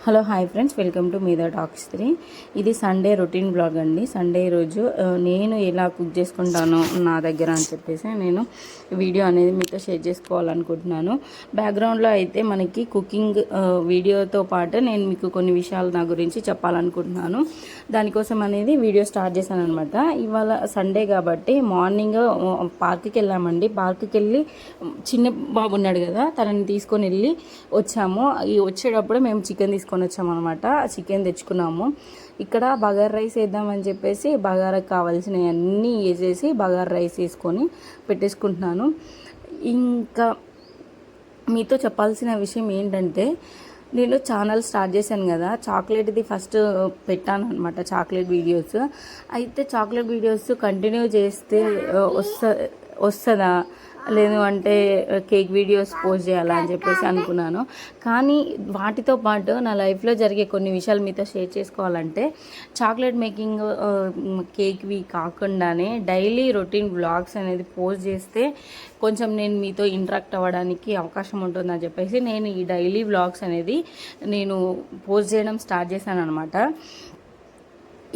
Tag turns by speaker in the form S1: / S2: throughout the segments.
S1: Hello hi friends, welcome to మీద talks 3. ఇది Sunday routine blog అండి. సండే రోజు నేను ఎలా కుక్ చేసుకుంటాను నా దగ్గర అని చెప్పేసి నేను వీడియో అనేది మీతో షేర్ చేసుకోవాలనుకుంటున్నాను. బ్యాక్గ్రౌండ్లో అయితే మనకి కుకింగ్ వీడియోతో పాటు నేను మీకు కొన్ని విషయాలు నా గురించి చెప్పాలనుకుంటున్నాను. దానికోసం అనేది వీడియో స్టార్ట్ చేశాను అనమాట. ఇవాళ సండే కాబట్టి మార్నింగ్ పార్క్కి వెళ్ళామండి. పార్క్కి వెళ్ళి చిన్న బాబు ఉన్నాడు కదా, తనని తీసుకొని వెళ్ళి వచ్చాము. ఈ వచ్చేటప్పుడు మేము చికెన్ తీసుకొని వచ్చామన్నమాట. చికెన్ తెచ్చుకున్నాము. ఇక్కడ బగారా రైస్ వేద్దామని చెప్పేసి బగారాకు కావాల్సినవి అన్నీ వేసేసి బగారా రైస్ వేసుకొని పెట్టేసుకుంటున్నాను. ఇంకా మీతో చెప్పాల్సిన విషయం ఏంటంటే, నేను ఛానల్ స్టార్ట్ చేశాను కదా, చాక్లెట్ది ఫస్ట్ పెట్టాను అనమాట, చాక్లెట్ వీడియోస్. అయితే చాక్లెట్ వీడియోస్ కంటిన్యూ చేస్తే వస్తుందా, లేదు అంటే కేక్ వీడియోస్ పోస్ట్ చేయాలా అని చెప్పేసి అనుకున్నాను. కానీ వాటితో పాటు నా లైఫ్లో జరిగే కొన్ని విషయాలు మీతో షేర్ చేసుకోవాలంటే, చాక్లెట్ మేకింగ్ కేక్వి కాకుండానే డైలీ రొటీన్ వ్లాగ్స్ అనేది పోస్ట్ చేస్తే కొంచెం నేను మీతో ఇంటరాక్ట్ అవ్వడానికి అవకాశం ఉంటుందని చెప్పేసి నేను ఈ డైలీ వ్లాగ్స్ అనేది నేను పోస్ట్ చేయడం స్టార్ట్ చేశాను అనమాట.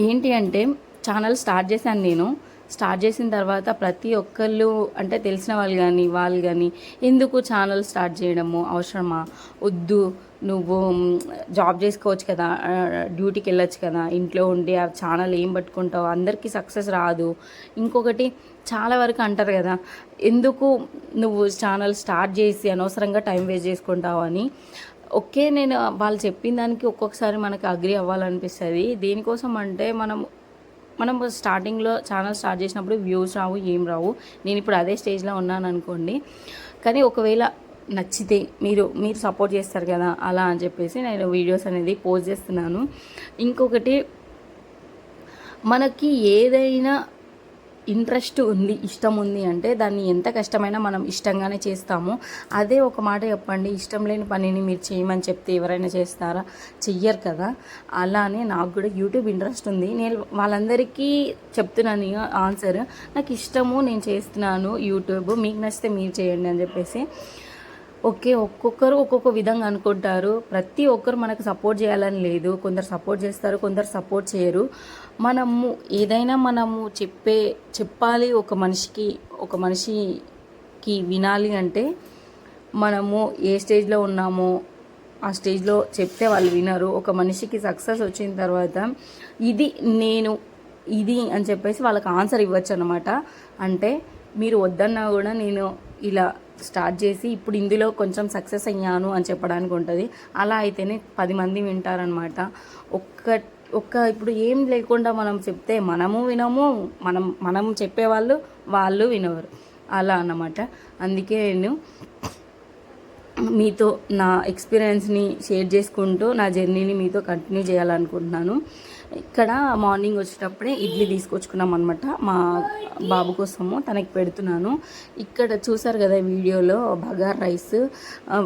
S1: ఏంటి అంటే, ఛానల్ స్టార్ట్ చేశాను నేను. స్టార్ట్ చేసిన తర్వాత ప్రతి ఒక్కళ్ళు అంటే తెలిసిన వాళ్ళు కానీ ఎందుకు ఛానల్ స్టార్ట్ చేయడము అవసరమా, వద్దు, నువ్వు జాబ్ చేసుకోవచ్చు కదా, డ్యూటీకి వెళ్ళొచ్చు కదా, ఇంట్లో ఉండి ఆ ఛానల్ ఏం పట్టుకుంటావు, అందరికీ సక్సెస్ రాదు. ఇంకొకటి చాలా వరకు అంటారు కదా, ఎందుకు నువ్వు ఛానల్ స్టార్ట్ చేసి అనవసరంగా టైం వేస్ట్ చేసుకుంటావు అని. ఓకే, నేను వాళ్ళు చెప్పిన దానికి ఒక్కొక్కసారి మనకు అగ్రి అవ్వాలనిపిస్తుంది. దేనికోసం అంటే మనం స్టార్టింగ్లో ఛానల్ స్టార్ట్ చేసినప్పుడు వ్యూస్ రావు, ఏం రావు. నేను ఇప్పుడు అదే స్టేజ్లో ఉన్నాను అనుకోండి. కానీ ఒకవేళ నచ్చితే మీరు సపోర్ట్ చేస్తారు కదా, అలా అని చెప్పేసి నేను వీడియోస్ అనేది పోస్ట్ చేస్తున్నాను. ఇంకొకటి, మనకి ఏదైనా ఇంట్రెస్ట్ ఉంది, ఇష్టం ఉంది అంటే దాన్ని ఎంత కష్టమైనా మనం ఇష్టంగానే చేస్తాము. అదే ఒక మాట చెప్పండి, ఇష్టం లేని పనిని మీరు చేయమని చెప్తే ఎవరైనా చేస్తారా? చెయ్యరు కదా. అలానే నాకు కూడా యూట్యూబ్ ఇంట్రెస్ట్ ఉంది. నేను వాళ్ళందరికీ చెప్తున్నాను ఆన్సర్, నాకు ఇష్టము, నేను చేస్తున్నాను యూట్యూబ్, మీకు నచ్చితే మీరు చేయండి అని చెప్పేసి. ఓకే, ఒక్కొక్కరు ఒక్కొక్క విధంగా అనుకుంటారు. ప్రతి ఒక్కరు మనకు సపోర్ట్ చేయాలని లేదు. కొందరు సపోర్ట్ చేస్తారు, కొందరు సపోర్ట్ చేయరు. మనము ఏదైనా చెప్పాలి ఒక మనిషికి వినాలి అంటే మనము ఏ స్టేజ్లో ఉన్నామో ఆ స్టేజ్లో చెప్తే వాళ్ళు వినరు. ఒక మనిషికి సక్సెస్ వచ్చిన తర్వాత ఇది అని చెప్పేసి వాళ్ళకి ఆన్సర్ ఇవ్వచ్చు అనమాట. అంటే మీరు వద్దన్నా కూడా నేను ఇలా స్టార్ట్ చేసి ఇప్పుడు ఇందులో కొంచెం సక్సెస్ అయ్యాను అని చెప్పడానికి ఉంటుంది. అలా అయితేనే 10 మంది వింటారనమాట. ఇప్పుడు ఏం లేకుండా మనం చెప్తే మనము వినము, మనం వాళ్ళు వినవరు, అలా అన్నమాట. అందుకే నేను మీతో నా ఎక్స్పీరియన్స్ని షేర్ చేసుకుంటూ నా జర్నీని మీతో కంటిన్యూ చేయాలనుకుంటున్నాను. ఇక్కడ మార్నింగ్ వచ్చేటప్పుడే ఇడ్లీ తీసుకొచ్చుకున్నాం అనమాట, మా బాబు కోసము, తనకి పెడుతున్నాను. ఇక్కడ చూసారు కదా వీడియోలో బగారా రైస్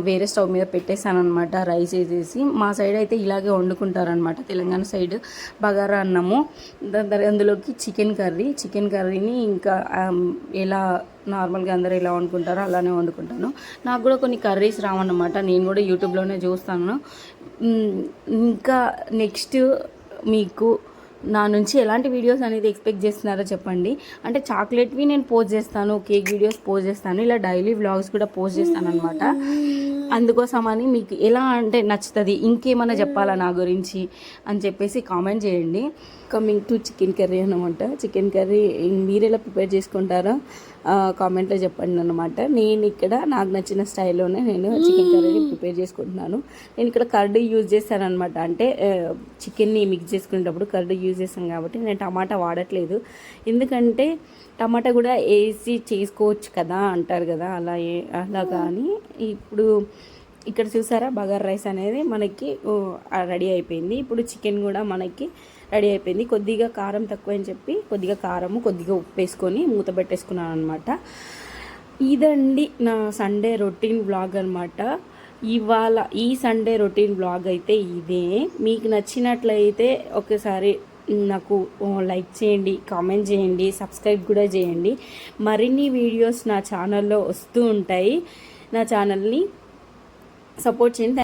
S1: వేరే స్టవ్ మీద పెట్టేశాను అనమాట. రైస్ వేసేసి మా సైడ్ అయితే ఇలాగే వండుకుంటారనమాట, తెలంగాణ సైడ్ బగారా అన్నము, అందులోకి చికెన్ కర్రీని ఇంకా ఎలా నార్మల్గా అందరూ ఎలా వండుకుంటారో అలానే వండుకుంటాను. నాకు కూడా కొన్ని కర్రీస్ రావన్నమాట, నేను కూడా యూట్యూబ్లోనే చూస్తాను. ఇంకా నెక్స్ట్ మీకు నా నుంచి ఎలాంటి వీడియోస్ అనేది ఎక్స్పెక్ట్ చేస్తున్నారో చెప్పండి. అంటే చాక్లెట్వి నేను పోస్ట్ చేస్తాను, కేక్ వీడియోస్ పోస్ట్ చేస్తాను, ఇలా డైలీ వ్లాగ్స్ కూడా పోస్ట్ చేస్తాను అనమాట. అందుకోసమని మీకు ఎలా అంటే నచ్చుతుంది, ఇంకేమైనా చెప్పాలా నా గురించి అని చెప్పేసి కామెంట్ చేయండి. కమింగ్ టు చికెన్ కర్రీ అనమాట. చికెన్ కర్రీ మీరు ఎలా ప్రిపేర్ చేసుకుంటారో కామెంట్లో చెప్పండి అనమాట. నేను ఇక్కడ నాకు నచ్చిన స్టైల్లోనే నేను చికెన్ కర్రీని ప్రిపేర్ చేసుకుంటున్నాను. నేను ఇక్కడ కర్డ్ యూజ్ చేశాను అనమాట. అంటే చికెన్ని మిక్స్ చేసుకునేటప్పుడు కర్డ్ యూజ్ చేస్తాను కాబట్టి నేను టమాటా వాడట్లేదు. ఎందుకంటే టమాటా కూడా వేసి చేసుకోవచ్చు కదా అంటారు కదా, అలా కానీ ఇప్పుడు ఇక్కడ చూసారా బగారా రైస్ అనేది మనకి రెడీ అయిపోయింది. ఇప్పుడు చికెన్ కూడా మనకి రెడీ అయిపోయింది. కొద్దిగా కారం తక్కువ అని చెప్పి కొద్దిగా ఉప్పు వేసుకొని మూత పెట్టేసుకున్నాను అనమాట. ఇదండి నా సండే రొటీన్ వ్లాగ్ అనమాట. ఇవాళ ఈ సండే రొటీన్ వ్లాగ్ అయితే ఇదే. మీకు నచ్చినట్లయితే ఒకసారి నాకు లైక్ చేయండి, కామెంట్ చేయండి, సబ్స్క్రైబ్ కూడా చేయండి. మరిన్ని వీడియోస్ నా ఛానల్లో వస్తూ ఉంటాయి. నా ఛానల్ని సపోర్ట్ చేయండి.